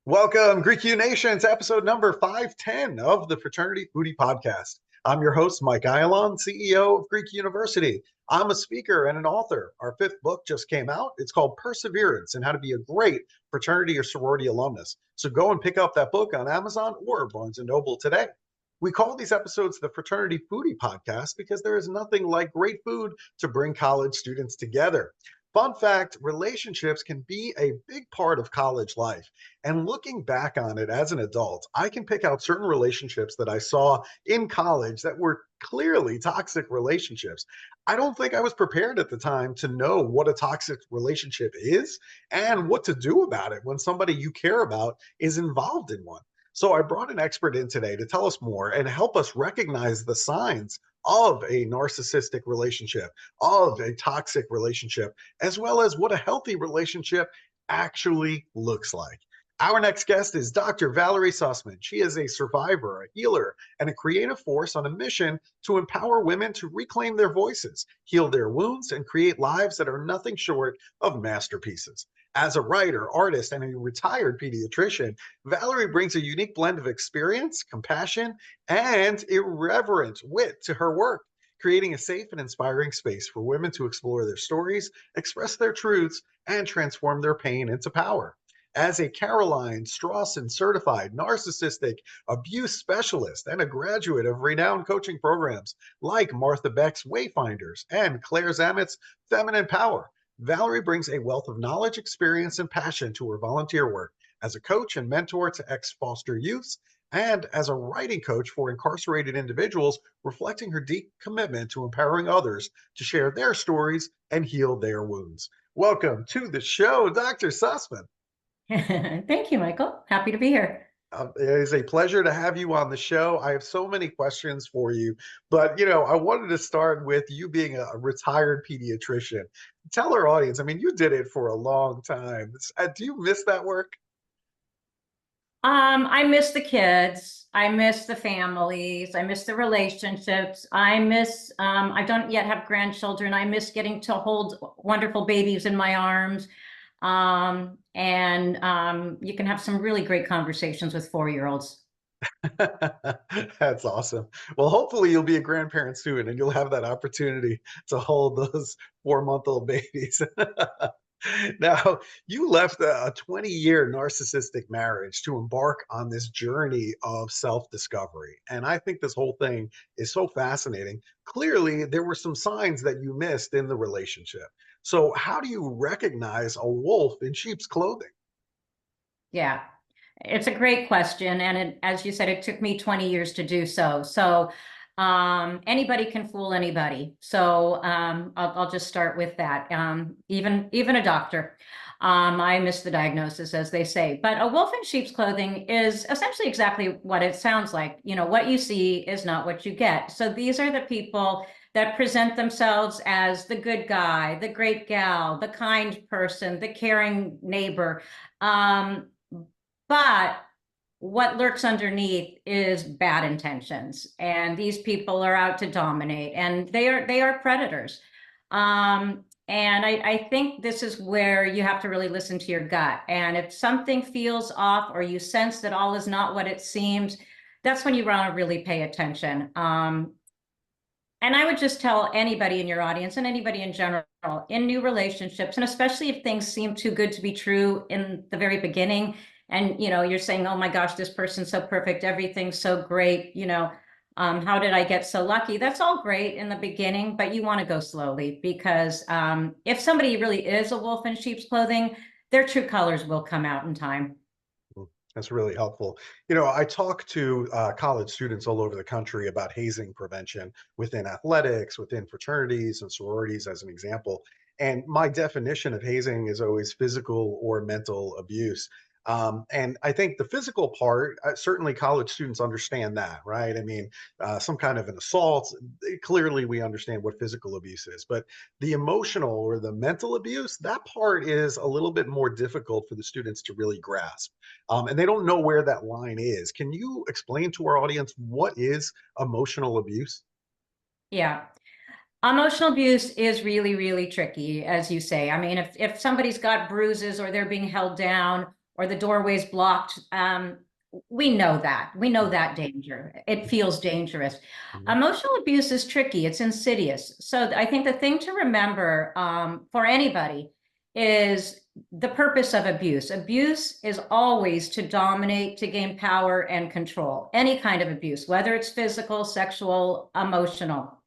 Welcome, Greek U Nation, to episode number 510 of the Fraternity Foodie Podcast. I'm your host, Mike Ayalon, CEO of Greek University. I'm a speaker and an author. Our fifth book just came out. It's called Perseverance and How to Be a Great Fraternity or Sorority Alumnus. So go and pick up that book on Amazon or Barnes & Noble today. We call these episodes the Fraternity Foodie Podcast because there is nothing like great food to bring college students together. Fun fact, relationships can be a big part of college life. And looking back on it as an adult, I can pick out certain relationships that I saw in college that were clearly toxic relationships. I don't think I was prepared at the time to know what a toxic relationship is and what to do about it when somebody you care about is involved in one. So I brought an expert in today to tell us more and help us recognize the signs of a narcissistic relationship, of a toxic relationship, as well as what a healthy relationship actually looks like. Our next guest is Dr. Valerie Sussman. She is a survivor, a healer, and a creative force on a mission to empower women to reclaim their voices, heal their wounds, and create lives that are nothing short of masterpieces. As a writer, artist, and a retired pediatrician, Valerie brings a unique blend of experience, compassion, and irreverent wit to her work, creating a safe and inspiring space for women to explore their stories, express their truths, and transform their pain into power. As a Caroline Strawson-certified narcissistic abuse specialist and a graduate of renowned coaching programs like Martha Beck's Wayfinders and Claire Zammit's Feminine Power, Valerie brings a wealth of knowledge, experience, and passion to her volunteer work as a coach and mentor to ex-foster youths and as a writing coach for incarcerated individuals, reflecting her deep commitment to empowering others to share their stories and heal their wounds. Welcome to the show, Dr. Sussman. Thank you, Michael. Happy to be here. It is a pleasure to have you on the show. I have so many questions for you, but I wanted to start with you being a retired pediatrician. Tell our audience, I mean, you did it for a long time. Do you miss that work? I miss the kids. I miss the families. I miss the relationships. I don't yet have grandchildren. I miss getting to hold wonderful babies in my arms. You can have some really great conversations with 4-year-olds. That's awesome. Well, hopefully you'll be a grandparent soon and you'll have that opportunity to hold those 4-month-old babies. Now, you left a 20-year narcissistic marriage to embark on this journey of self-discovery. And I think this whole thing is so fascinating. Clearly, there were some signs that you missed in the relationship. So how do you recognize a wolf in sheep's clothing? Yeah, it's a great question. And as you said, it took me 20 years to do so. So anybody can fool anybody. So I'll just start with that. Even a doctor. I missed the diagnosis, as they say. But a wolf in sheep's clothing is essentially exactly what it sounds like. What you see is not what you get. So these are the people that present themselves as the good guy, the great gal, the kind person, the caring neighbor. But what lurks underneath is bad intentions, and these people are out to dominate, and they are predators. And I think this is where you have to really listen to your gut. And if something feels off or you sense that all is not what it seems, that's when you want to really pay attention. And I would just tell anybody in your audience and anybody in general in new relationships, and especially if things seem too good to be true in the very beginning, and you're saying, oh my gosh, this person's so perfect, everything's so great, how did I get so lucky? That's all great in the beginning, but you want to go slowly, because if somebody really is a wolf in sheep's clothing, their true colors will come out in time. That's really helpful. I talk to college students all over the country about hazing prevention within athletics, within fraternities and sororities, as an example. And my definition of hazing is always physical or mental abuse. And I think the physical part, certainly college students understand that, right? I mean, some kind of an assault, clearly we understand what physical abuse is, but the emotional or the mental abuse, that part is a little bit more difficult for the students to really grasp. And they don't know where that line is. Can you explain to our audience what is emotional abuse? Yeah. Emotional abuse is really, really tricky, as you say. I mean, if somebody's got bruises or they're being held down or the doorway's blocked, we know that. We know that danger. It feels dangerous. Mhm. Emotional abuse is tricky. It's insidious. So I think the thing to remember for anybody is the purpose of abuse. Abuse is always to dominate, to gain power and control. Any kind of abuse, whether it's physical, sexual, emotional.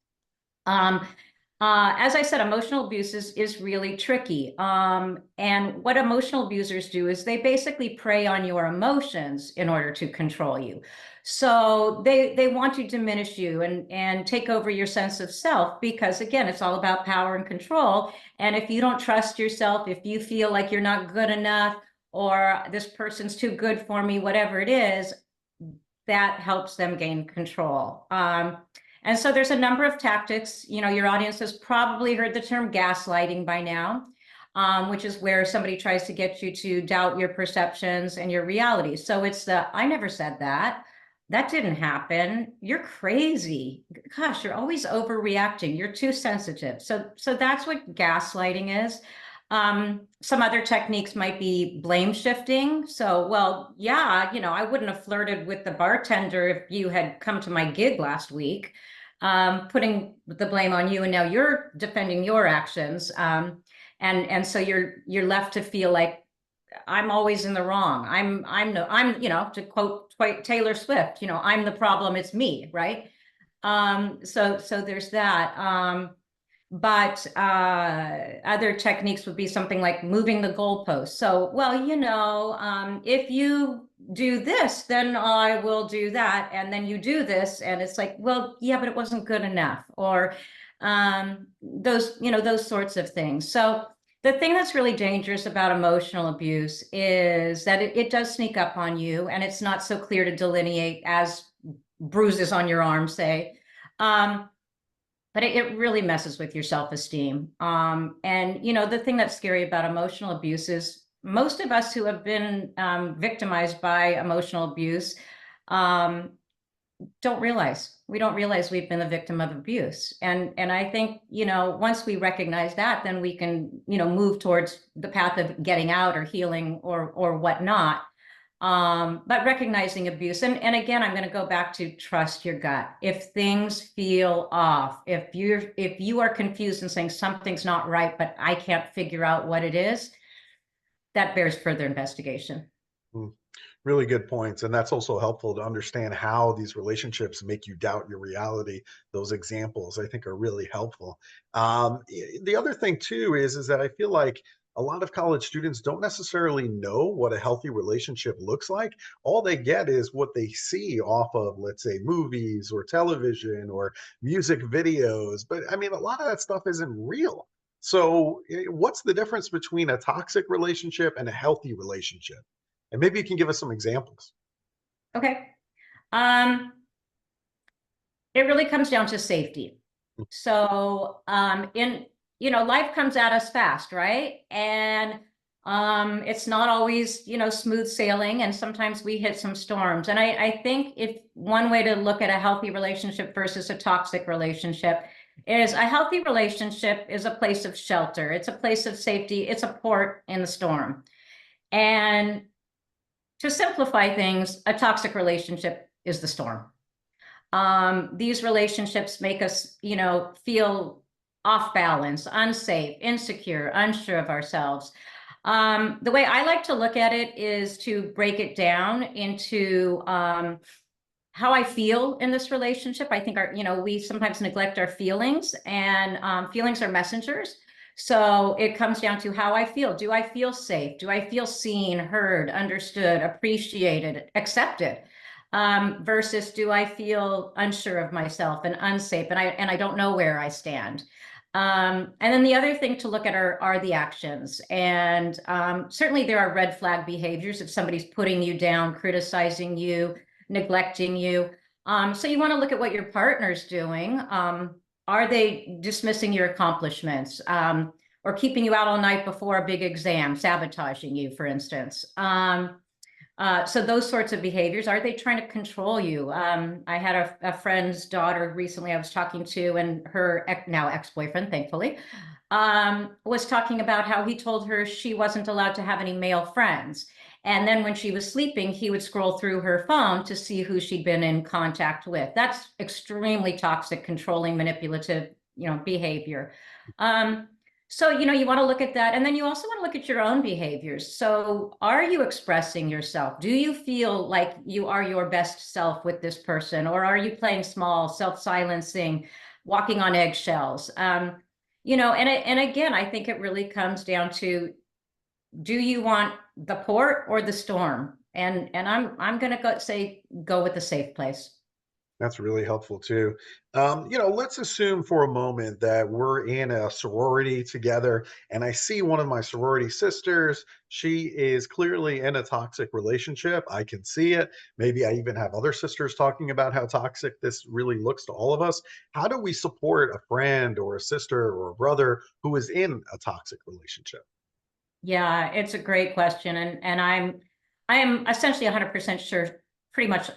Um, as I said, emotional abuse is really tricky. And what emotional abusers do is they basically prey on your emotions in order to control you. So they want to diminish you and take over your sense of self because, again, it's all about power and control. And if you don't trust yourself, if you feel like you're not good enough or this person's too good for me, whatever it is, that helps them gain control. And so there's a number of tactics. You know, your audience has probably heard the term gaslighting by now, which is where somebody tries to get you to doubt your perceptions and your reality. So it's I never said that. That didn't happen. You're crazy. Gosh, you're always overreacting. You're too sensitive. So that's what gaslighting is. Some other techniques might be blame shifting. So, well, yeah, I wouldn't have flirted with the bartender if you had come to my gig last week, putting the blame on you, and now you're defending your actions. And so you're left to feel like I'm always in the wrong. To quote Taylor Swift, I'm the problem, it's me, right? So there's that. But other techniques would be something like moving the goalpost. So, well, if you do this, then I will do that. And then you do this. And it's like, well, yeah, but it wasn't good enough. Or those sorts of things. So the thing that's really dangerous about emotional abuse is that it does sneak up on you and it's not so clear to delineate as bruises on your arm, say. But it really messes with your self-esteem. And the thing that's scary about emotional abuse is most of us who have been victimized by emotional abuse don't realize. We don't realize we've been the victim of abuse. And I think, once we recognize that, then we can, move towards the path of getting out or healing or whatnot. But recognizing abuse, and again, I'm going to go back to trust your gut. If things feel off, if you are confused and saying something's not right, but I can't figure out what it is, that bears further investigation. Mm, really good points. And that's also helpful to understand how these relationships make you doubt your reality. Those examples, I think, are really helpful. The other thing, too, is that I feel like a lot of college students don't necessarily know what a healthy relationship looks like. All they get is what they see off of, let's say, movies or television or music videos. But I mean, a lot of that stuff isn't real. So, what's the difference between a toxic relationship and a healthy relationship? And maybe you can give us some examples. Okay. It really comes down to safety. So, life comes at us fast, right? And it's not always, smooth sailing, and sometimes we hit some storms. And I think if one way to look at a healthy relationship versus a toxic relationship is a healthy relationship is a place of shelter. It's a place of safety. It's a port in the storm. And to simplify things, a toxic relationship is the storm. These relationships make us, feel off balance, unsafe, insecure, unsure of ourselves. The way I like to look at it is to break it down into how I feel in this relationship. I think we sometimes neglect our feelings, and feelings are messengers. So it comes down to how I feel. Do I feel safe? Do I feel seen, heard, understood, appreciated, accepted? Versus do I feel unsure of myself and unsafe, and I don't know where I stand. And then the other thing to look at are the actions. And certainly there are red flag behaviors if somebody's putting you down, criticizing you, neglecting you. So you want to look at what your partner's doing. Are they dismissing your accomplishments, or keeping you out all night before a big exam, sabotaging you, for instance? So those sorts of behaviors, are they trying to control you? I had a friend's daughter recently I was talking to, and her now ex-boyfriend, thankfully, was talking about how he told her she wasn't allowed to have any male friends. And then when she was sleeping, he would scroll through her phone to see who she'd been in contact with. That's extremely toxic, controlling, manipulative, behavior. So, you want to look at that. And then you also want to look at your own behaviors. So are you expressing yourself? Do you feel like you are your best self with this person? Or are you playing small, self-silencing, walking on eggshells? And again, I think it really comes down to, do you want the port or the storm? And I'm going to go with the safe place. That's really helpful too. Let's assume for a moment that we're in a sorority together and I see one of my sorority sisters. She is clearly in a toxic relationship. I can see it. Maybe I even have other sisters talking about how toxic this really looks to all of us. How do we support a friend or a sister or a brother who is in a toxic relationship? Yeah, it's a great question. And I am essentially 100% sure pretty much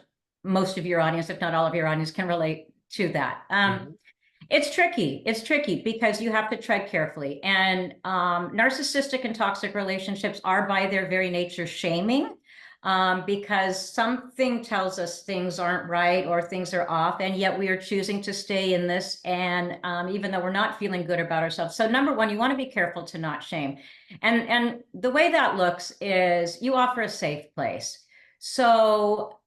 most of your audience, if not all of your audience, can relate to that. Mhm. It's tricky. It's tricky because you have to tread carefully. And narcissistic and toxic relationships are by their very nature shaming, because something tells us things aren't right or things are off, and yet we are choosing to stay in this, and even though we're not feeling good about ourselves. So number one, you want to be careful to not shame. And the way that looks is you offer a safe place. So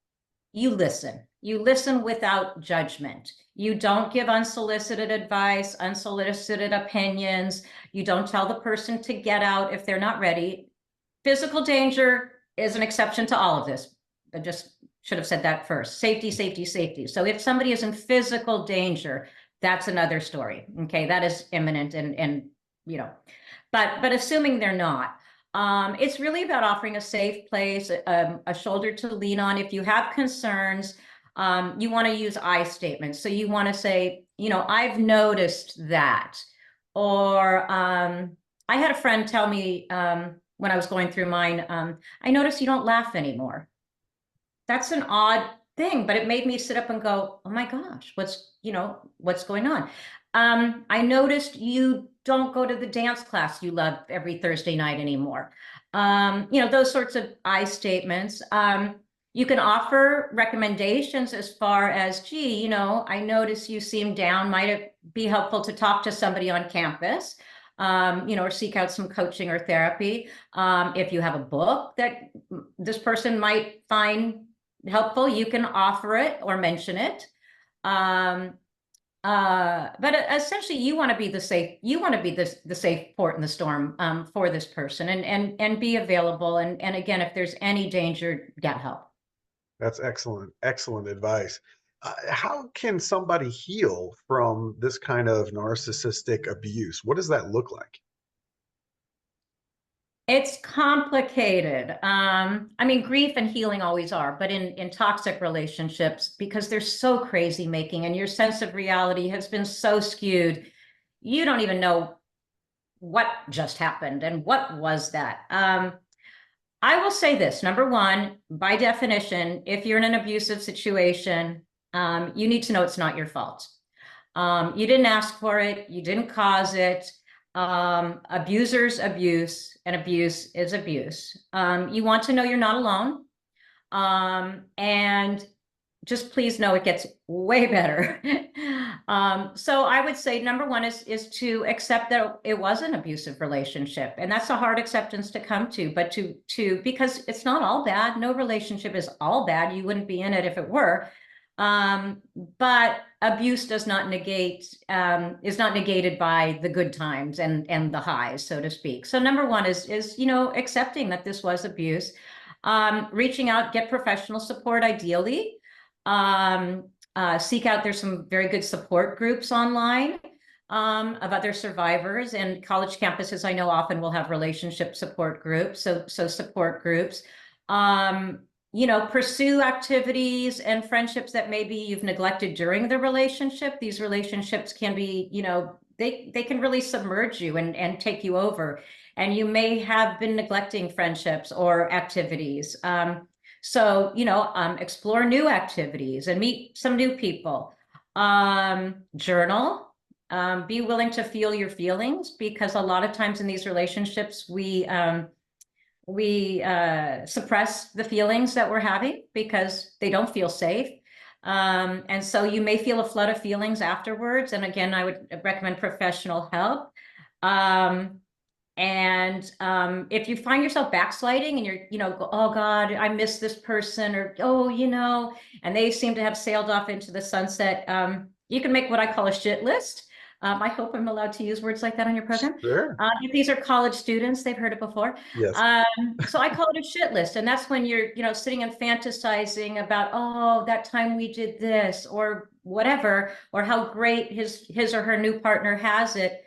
you listen without judgment. You don't give unsolicited advice, unsolicited opinions. You don't tell the person to get out if they're not ready. Physical danger is an exception to all of this. I just should have said that first. Safety, safety, safety. So if somebody is in physical danger, that's another story. Okay, that is imminent, and but assuming they're not, it's really about offering a safe place, a shoulder to lean on. If you have concerns, you want to use I statements. So you want to say, I've noticed that. Or I had a friend tell me, when I was going through mine, I noticed you don't laugh anymore. That's an odd thing, but it made me sit up and go, oh my gosh, what's going on? I noticed you don't go to the dance class you love every Thursday night anymore. Those sorts of I statements. You can offer recommendations as far as, gee, I notice you seem down. Might it be helpful to talk to somebody on campus? Or seek out some coaching or therapy. If you have a book that this person might find helpful, you can offer it or mention it. But essentially you want to be the safe port in the storm, for this person, and be available. And again, if there's any danger, get help. That's excellent, excellent advice. How can somebody heal from this kind of narcissistic abuse? What does that look like? It's complicated. I mean, grief and healing always are, but in toxic relationships, because they're so crazy making and your sense of reality has been so skewed, you don't even know what just happened and what was that. I will say this: number one, by definition, if you're in an abusive situation, you need to know it's not your fault. You didn't ask for it, you didn't cause it. Abusers abuse, and abuse is abuse. You want to know you're not alone. And just please know it gets way better. So I would say number one is to accept that it was an abusive relationship. And that's a hard acceptance to come to, but because it's not all bad. No relationship is all bad. You wouldn't be in it if it were. But abuse is not negated by the good times and the highs, so to speak. So number one is accepting that this was abuse, reaching out, get professional support, ideally. Seek out, there's some very good support groups online. of other survivors, and college campuses I know often will have relationship support groups, so support groups. Pursue activities and friendships that maybe you've neglected during the relationship. These relationships can be, they can really submerge you and take you over. And you may have been neglecting friendships or activities. Explore new activities and meet some new people. Journal. Be willing to feel your feelings, because a lot of times in these relationships, we suppress the feelings that we're having because they don't feel safe. And so you may feel a flood of feelings afterwards. And again, I would recommend professional help. If you find yourself backsliding and you're, oh God, I miss this person, or, and they seem to have sailed off into the sunset, you can make what I call a shit list. I hope I'm allowed to use words like that on your program. Sure. If these are college students, they've heard it before. Yes. So I call it a shit list. And that's when you're, sitting and fantasizing about, oh, that time we did this or whatever, or how great his or her new partner has it.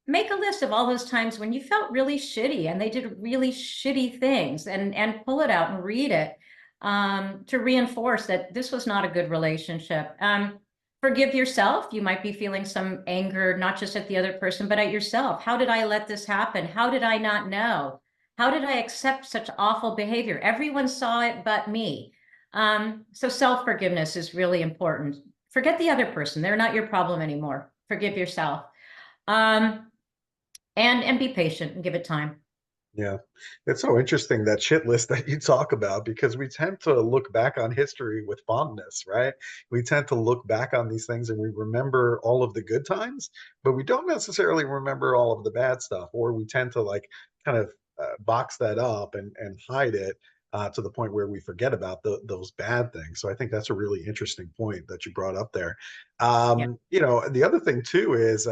Make a list of all those times when you felt really shitty and they did really shitty things, and pull it out and read it to reinforce that this was not a good relationship. Forgive yourself. You might be feeling some anger, not just at the other person, but at yourself. How did I let this happen? How did I not know? How did I accept such awful behavior? Everyone saw it but me. So self-forgiveness is really important. Forget the other person. They're not your problem anymore. Forgive yourself. And be patient and give it time. Yeah, it's so interesting, that shit list that you talk about, because we tend to look back on history with fondness, right? We tend to look back on these things and we remember all of the good times, but we don't necessarily remember all of the bad stuff, or we tend to like kind of box that up and hide it to the point where we forget about those bad things. So I think that's a really interesting point that you brought up there. Yeah. The other thing too is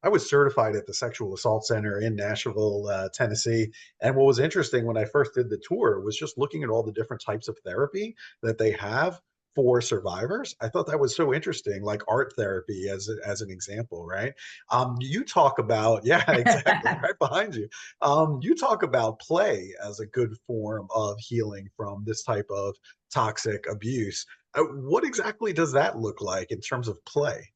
I was certified at the Sexual Assault Center in Nashville, Tennessee. And what was interesting when I first did the tour was just looking at all the different types of therapy that they have for survivors. I thought that was so interesting, like art therapy as an example, right? You talk about, yeah, exactly, right behind you. You talk about play as a good form of healing from this type of toxic abuse. What exactly does that look like in terms of play?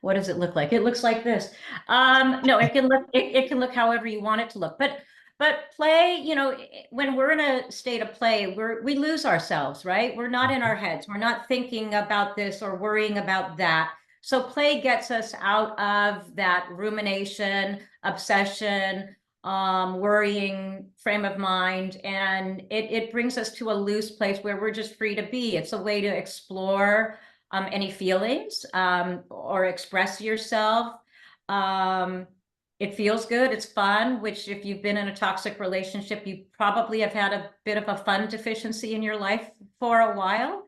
What does it look like? It looks like this. No, it can look it can look however you want it to look. But play, when we're in a state of play, we lose ourselves, right? We're not in our heads. We're not thinking about this or worrying about that. So play gets us out of that rumination, obsession, worrying frame of mind, and it brings us to a loose place where we're just free to be. It's a way to explore any feelings or express yourself. It feels good. It's fun, which if you've been in a toxic relationship, you probably have had a bit of a fun deficiency in your life for a while.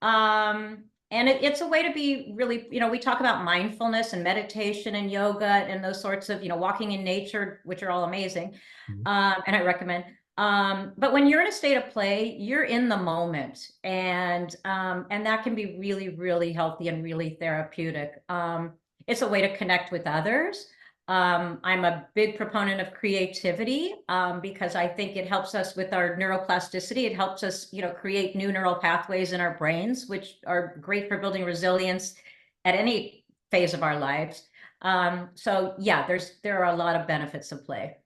And it's a way to be really, we talk about mindfulness and meditation and yoga and those sorts of, walking in nature, which are all amazing. Mhm. And I recommend. But when you're in a state of play, you're in the moment, and that can be really, really healthy and really therapeutic. It's a way to connect with others. I'm a big proponent of creativity because I think it helps us with our neuroplasticity. It helps us, create new neural pathways in our brains, which are great for building resilience at any phase of our lives. So yeah, there are a lot of benefits of play.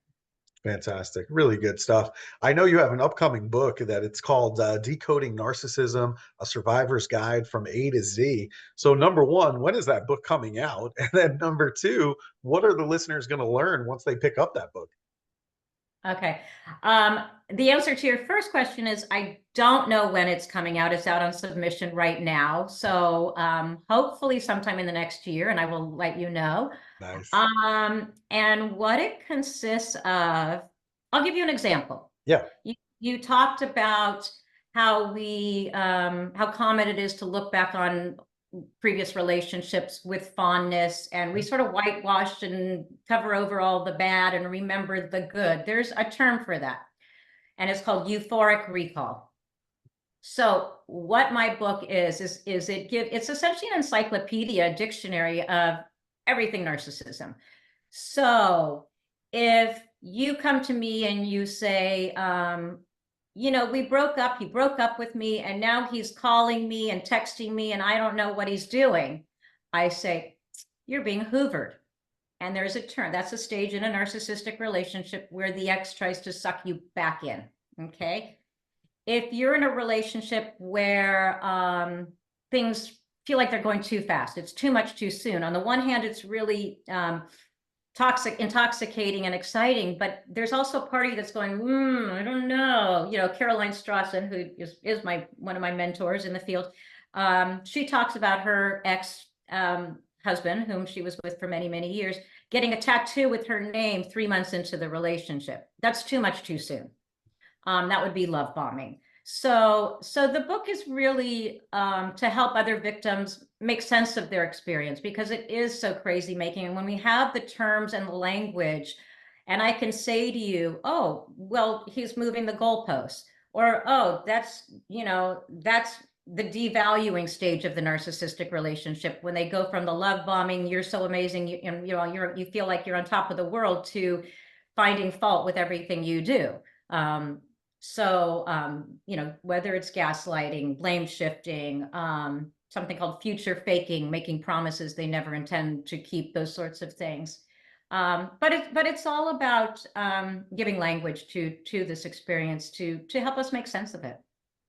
Fantastic. Really good stuff. I know you have an upcoming book that it's called Decoding Narcissism, A Survivor's Guide from A to Z. So number one, when is that book coming out? And then number two, what are the listeners going to learn once they pick up that book? Okay. The answer to your first question is I don't know when it's coming out. It's out on submission right now. So hopefully sometime in the next year, and I will let you know. Nice. And what it consists of, I'll give you an example. Yeah. You talked about how common it is to look back on previous relationships with fondness, and we sort of whitewash and cover over all the bad and remember the good. There's a term for that, and it's called euphoric recall. So what my book is it's essentially an encyclopedia, a dictionary of everything narcissism. So if you come to me and you say, we broke up, he broke up with me, and now he's calling me and texting me, and I don't know what he's doing, I say, you're being hoovered. And there's a term, that's a stage in a narcissistic relationship where the ex tries to suck you back in, okay? If you're in a relationship where things feel like they're going too fast, it's too much too soon. On the one hand, it's really intoxicating and exciting, but there's also a party that's going, I don't know. Caroline Strawson, who is one of my mentors in the field, she talks about her ex husband, whom she was with for many, many years, getting a tattoo with her name 3 months into the relationship. That's too much too soon. That would be love bombing. So the book is really to help other victims make sense of their experience, because it is so crazy making. And when we have the terms and the language, and I can say to you, oh, well, he's moving the goalposts, or, oh, that's the devaluing stage of the narcissistic relationship, when they go from the love bombing, you're so amazing, you feel like you're on top of the world, to finding fault with everything you do. Whether it's gaslighting, blame shifting, something called future faking, making promises they never intend to keep, those sorts of things. But it's all about giving language to this experience to help us make sense of it.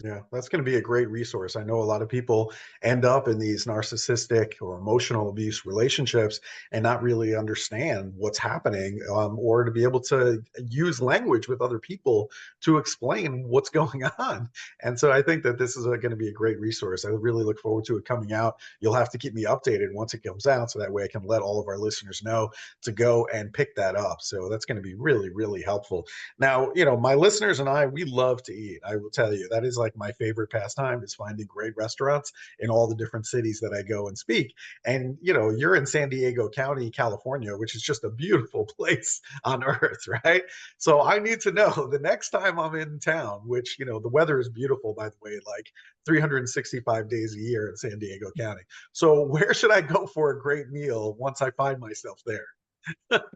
Yeah, that's going to be a great resource. I know a lot of people end up in these narcissistic or emotional abuse relationships and not really understand what's happening, or to be able to use language with other people to explain what's going on. And so I think that this is going to be a great resource. I really look forward to it coming out. You'll have to keep me updated once it comes out, so that way I can let all of our listeners know to go and pick that up. So that's going to be really, really helpful. Now, my listeners and I, we love to eat. I will tell you, that is like my favorite pastime, is finding great restaurants in all the different cities that I go and speak. And, you're in San Diego County, California, which is just a beautiful place on earth, right? So I need to know the next time I'm in town, which, the weather is beautiful, by the way, like 365 days a year in San Diego County. So where should I go for a great meal once I find myself there?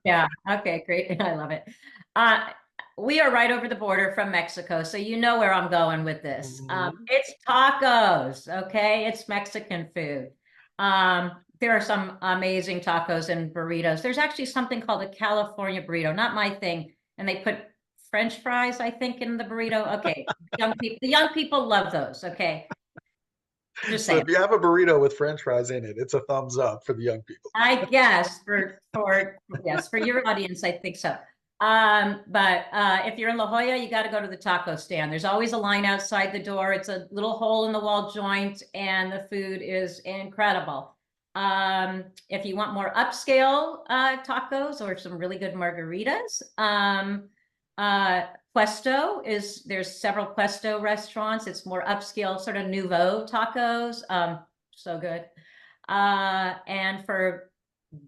Yeah. Okay, great. I love it. We are right over the border from Mexico, so you know where I'm going with this. Mhm. It's tacos, okay? It's Mexican food. There are some amazing tacos and burritos. There's actually something called a California burrito, not my thing, and they put French fries, I think, in the burrito. Okay, the young people love those. Okay, just So saying. if you have a burrito with French fries in it, it's a thumbs up for the young people. I guess for yes, for your audience, I think so. But if you're in La Jolla, you got to go to the taco stand. There's always a line outside the door. It's a little hole in the wall joint, and the food is incredible. If you want more upscale tacos or some really good margaritas, there's several Puesto restaurants. It's more upscale, sort of nouveau tacos. So good. And for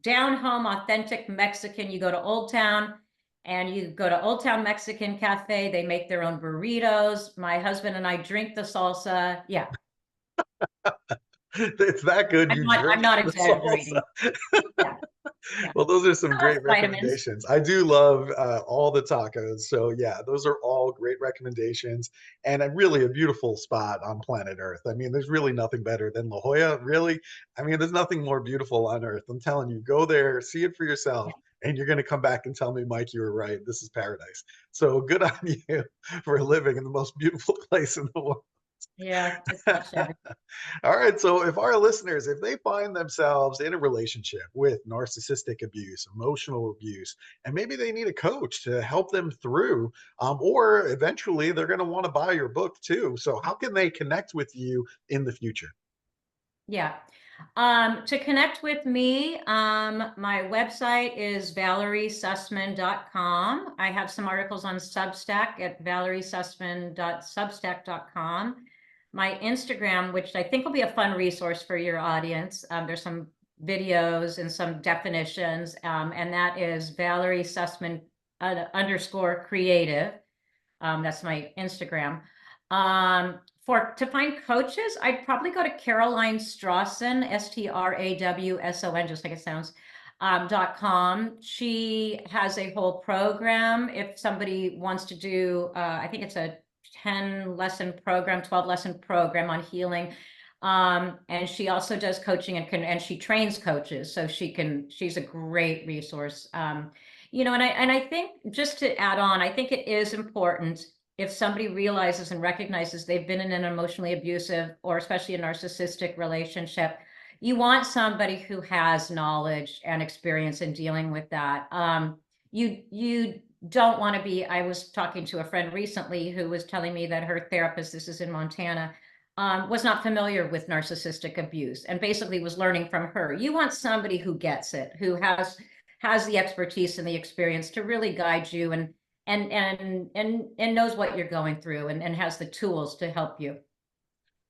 down home, authentic Mexican, you go to Old Town, and you go to Old Town Mexican Cafe. They make their own burritos. My husband and I drink the salsa. Yeah, It's that good, you I'm drink not the salsa. exaggerating. Yeah, yeah. Well, those are some Plus great vitamins. recommendations. I do love all the tacos. So, yeah, those are all great recommendations, and really a beautiful spot on planet Earth. I mean, there's really nothing better than La Jolla, really. I mean, there's nothing more beautiful on Earth. I'm telling you, go there, see it for yourself, and you're going to come back and tell me, Mike, you were right. This is paradise. So, good on you for living in the most beautiful place in the world. Yeah, it's touched everything. All right. So if our listeners, if they find themselves in a relationship with narcissistic abuse, emotional abuse, and maybe they need a coach to help them through, or eventually they're going to want to buy your book too. So how can they connect with you in the future? Yeah. To connect with me, my website is valeriesussman.com. I have some articles on Substack at valeriesussman.substack.com. My Instagram, which I think will be a fun resource for your audience. There's some videos and some definitions, and that is Valerie Sussman _creative. That's my Instagram. to find coaches, I'd probably go to Caroline Strawson, Strawson, just like it sounds, .com. She has a whole program. If somebody wants to do, I think it's a 10-lesson program, 12-lesson program on healing. And she also does coaching and she trains coaches. So she's a great resource. You know, and I think, just to add on, I think it is important, if somebody realizes and recognizes they've been in an emotionally abusive or especially a narcissistic relationship, you want somebody who has knowledge and experience in dealing with that. You don't want to be, I was talking to a friend recently who was telling me that her therapist, this is in Montana, was not familiar with narcissistic abuse and basically was learning from her. You want somebody who gets it, who has the expertise and the experience to really guide you and knows what you're going through and has the tools to help you.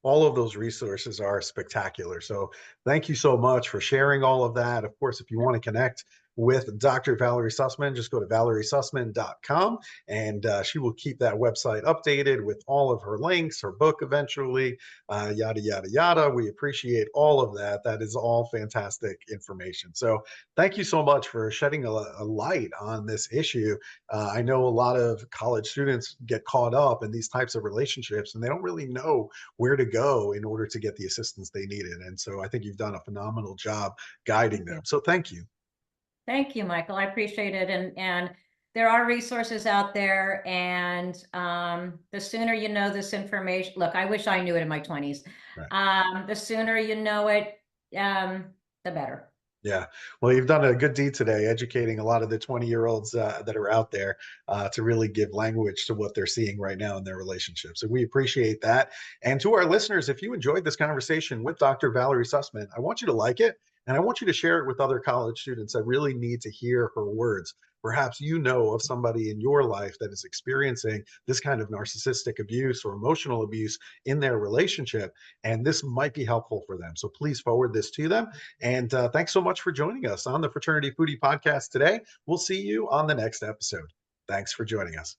All of those resources are spectacular. So thank you so much for sharing all of that. Of course, if you want to connect with Dr. Valerie Sussman, just go to valeriesussman.com, and she will keep that website updated with all of her links, her book eventually, yada, yada, yada. We appreciate all of that. That is all fantastic information. So thank you so much for shedding a light on this issue. I know a lot of college students get caught up in these types of relationships, and they don't really know where to go in order to get the assistance they needed. And so I think you've done a phenomenal job guiding them. So thank you. Thank you, Michael. I appreciate it. And there are resources out there, and the sooner you know this information, look, I wish I knew it in my 20s. Right. The sooner you know it, the better. Yeah. Well, you've done a good deed today, educating a lot of the 20-year-olds that are out there to really give language to what they're seeing right now in their relationships. So we appreciate that. And to our listeners, if you enjoyed this conversation with Dr. Valerie Sussman, I want you to like it, and I want you to share it with other college students that really need to hear her words. Perhaps you know of somebody in your life that is experiencing this kind of narcissistic abuse or emotional abuse in their relationship, and this might be helpful for them. So please forward this to them. And thanks so much for joining us on the Fraternity Foodie podcast today. We'll see you on the next episode. Thanks for joining us.